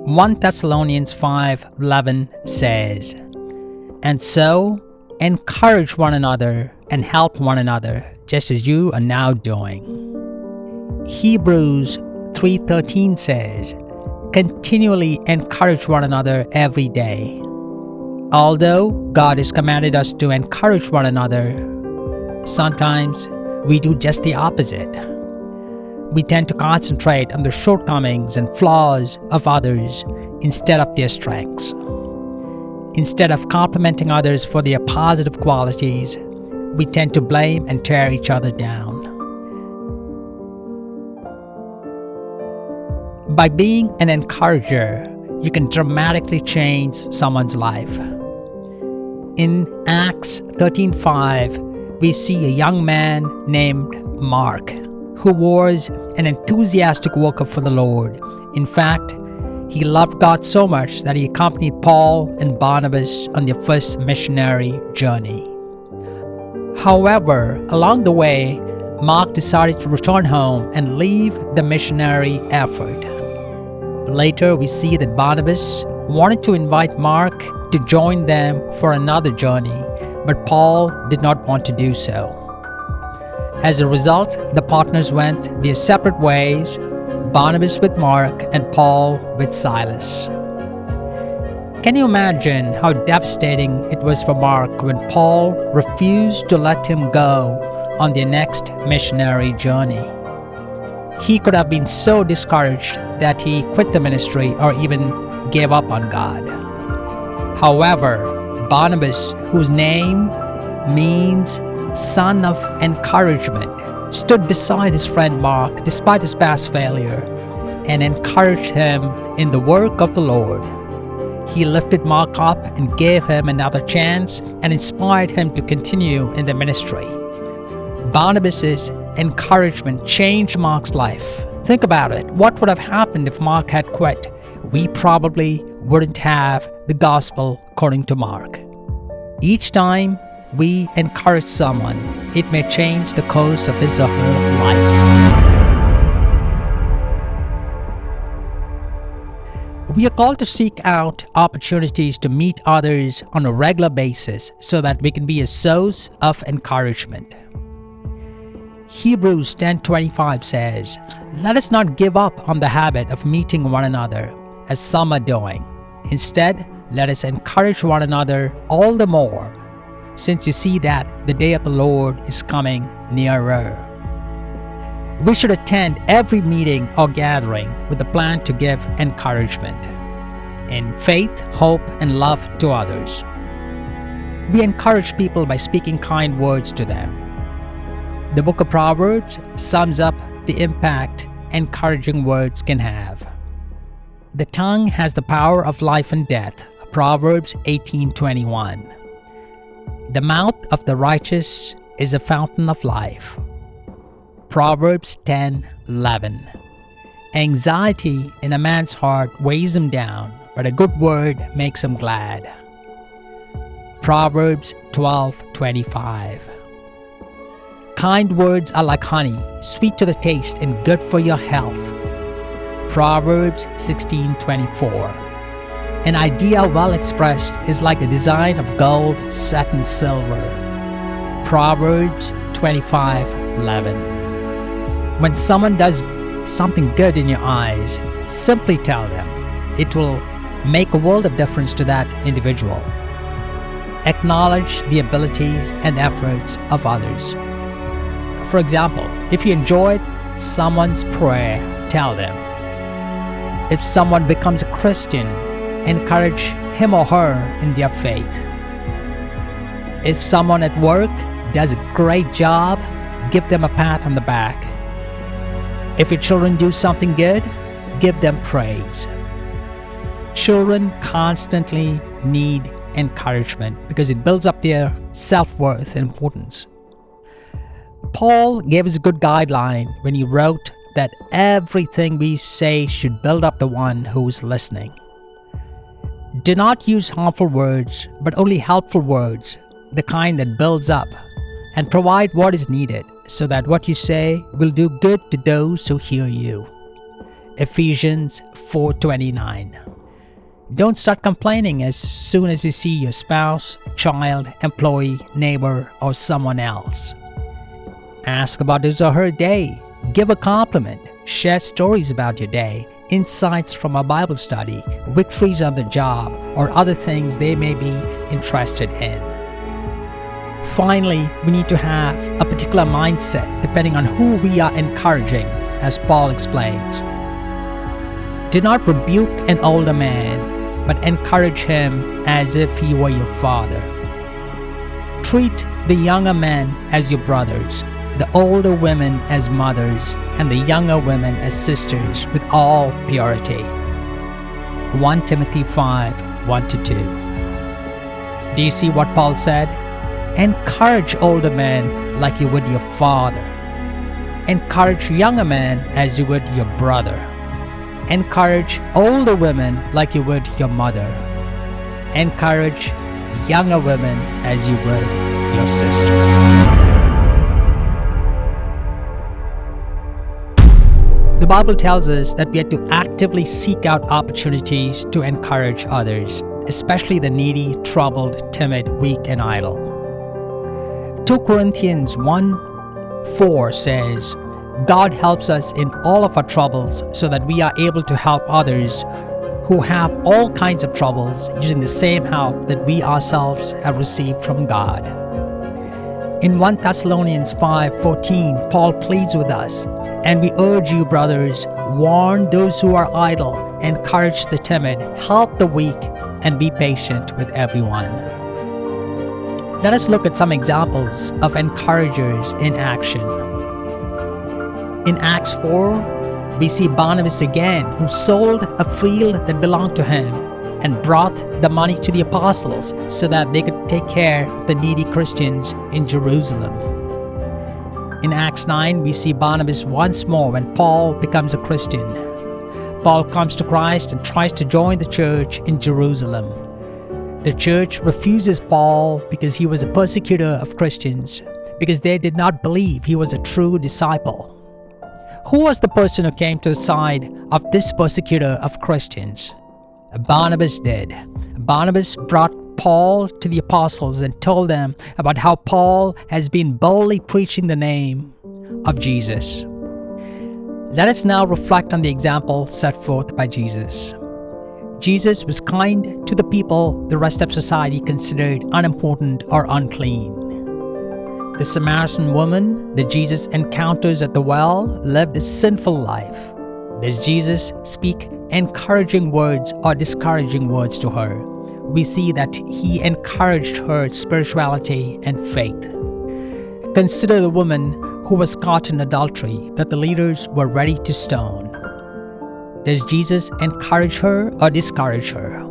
1 Thessalonians 5:11 says, "And so, encourage one another and help one another, just as you are now doing." Hebrews 3:13 says, "Continually encourage one another every day." Although God has commanded us to encourage one another, sometimes we do just the opposite. We tend to concentrate on the shortcomings and flaws of others instead of their strengths. Instead of complimenting others for their positive qualities, we tend to blame and tear each other down. By being an encourager, you can dramatically change someone's life. In Acts 13:5, we see a young man named Mark, who was an enthusiastic worker for the Lord. In fact, he loved God so much that he accompanied Paul and Barnabas on their first missionary journey. However, along the way, Mark decided to return home and leave the missionary effort. Later, we see that Barnabas wanted to invite Mark to join them for another journey, but Paul did not want to do so. As a result, the partners went their separate ways, Barnabas with Mark and Paul with Silas. Can you imagine how devastating it was for Mark when Paul refused to let him go on their next missionary journey? He could have been so discouraged that he quit the ministry or even gave up on God. However, Barnabas, whose name means son of encouragement, stood beside his friend Mark despite his past failure and encouraged him in the work of the Lord. He lifted Mark up and gave him another chance and inspired him to continue in the ministry. Barnabas's encouragement changed Mark's life. Think about it. What would have happened if Mark had quit? We probably wouldn't have the gospel according to Mark. Each time we encourage someone, it may change the course of his or her life. We are called to seek out opportunities to meet others on a regular basis so that we can be a source of encouragement. Hebrews 10:25 says, "Let us not give up on the habit of meeting one another, as some are doing. Instead, let us encourage one another all the more, since you see that the day of the Lord is coming nearer." We should attend every meeting or gathering with the plan to give encouragement in faith, hope, and love to others. We encourage people by speaking kind words to them. The book of Proverbs sums up the impact encouraging words can have. The tongue has the power of life and death. Proverbs 18:21. The mouth of the righteous is a fountain of life. Proverbs 10:11. Anxiety in a man's heart weighs him down, but a good word makes him glad. Proverbs 12:25. Kind words are like honey, sweet to the taste and good for your health. Proverbs 16:24. An idea well expressed is like a design of gold set in silver. Proverbs 25:11. When someone does something good in your eyes, simply tell them. It will make a world of difference to that individual. Acknowledge the abilities and efforts of others. For example, if you enjoyed someone's prayer, tell them. If someone becomes a Christian, encourage him or her in their faith. If someone at work does a great job, give them a pat on the back. If your children do something good, give them praise. Children constantly need encouragement because it builds up their self-worth and importance. Paul gave us a good guideline when he wrote that everything we say should build up the one who is listening. Do not use harmful words, but only helpful words, the kind that builds up, and provide what is needed so that what you say will do good to those who hear you. Ephesians 4:29. Don't start complaining as soon as you see your spouse, child, employee, neighbor, or someone else. Ask about his or her day. Give a compliment. Share stories about your day, insights from a Bible study, victories on the job, or other things they may be interested in. Finally, we need to have a particular mindset depending on who we are encouraging, as Paul explains. Do not rebuke an older man, but encourage him as if he were your father. Treat the younger men as your brothers, the older women as mothers, and the younger women as sisters with all purity. 1 Timothy 5, 1-2. Do you see what Paul said? Encourage older men like you would your father. Encourage younger men as you would your brother. Encourage older women like you would your mother. Encourage younger women as you would your sister. The Bible tells us that we are to actively seek out opportunities to encourage others, especially the needy, troubled, timid, weak, and idle. 2 Corinthians 1:4 says, God helps us in all of our troubles so that we are able to help others who have all kinds of troubles using the same help that we ourselves have received from God. In 1 Thessalonians 5:14, Paul pleads with us, and we urge you, brothers, warn those who are idle, encourage the timid, help the weak, and be patient with everyone. Let us look at some examples of encouragers in action. In Acts 4, we see Barnabas again, who sold a field that belonged to him and brought the money to the apostles so that they could take care of the needy Christians in Jerusalem. In Acts 9, we see Barnabas once more when Paul becomes a Christian. Paul comes to Christ and tries to join the church in Jerusalem. The church refuses Paul because he was a persecutor of Christians, because they did not believe he was a true disciple. Who was the person who came to the side of this persecutor of Christians? Barnabas did. Barnabas brought Paul to the apostles and told them about how Paul has been boldly preaching the name of Jesus. Let us now reflect on the example set forth by Jesus. Jesus was kind to the people the rest of society considered unimportant or unclean. The Samaritan woman that Jesus encounters at the well lived a sinful life. Does Jesus speak encouraging words or discouraging words to her? We see that he encouraged her spirituality and faith. Consider the woman who was caught in adultery that the leaders were ready to stone. Does Jesus encourage her or discourage her?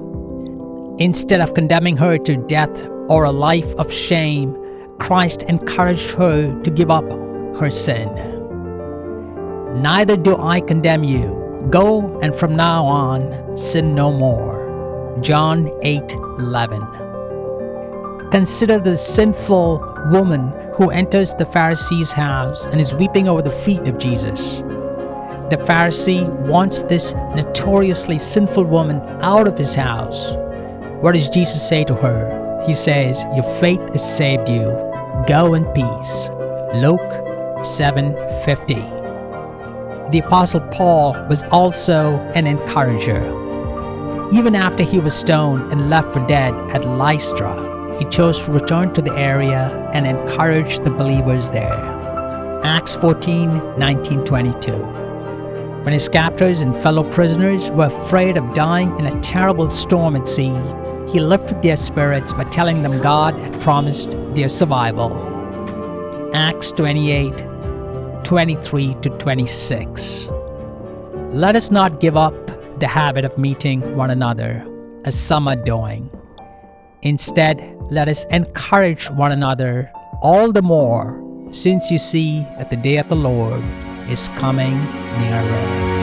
Instead of condemning her to death or a life of shame, Christ encouraged her to give up her sin. Neither do I condemn you. Go, and from now on, sin no more. John 8:11. Consider the sinful woman who enters the Pharisee's house and is weeping over the feet of Jesus. The Pharisee wants this notoriously sinful woman out of his house. What does Jesus say to her? He says, "Your faith has saved you. Go in peace." Luke 7:50. The Apostle Paul was also an encourager. Even after he was stoned and left for dead at Lystra, he chose to return to the area and encourage the believers there. Acts 14:19-22. When his captors and fellow prisoners were afraid of dying in a terrible storm at sea, he lifted their spirits by telling them God had promised their survival. Acts 28:23-26. Let us not give up the habit of meeting one another, as some are doing. Instead, let us encourage one another all the more, since you see that the day of the Lord is coming nearer.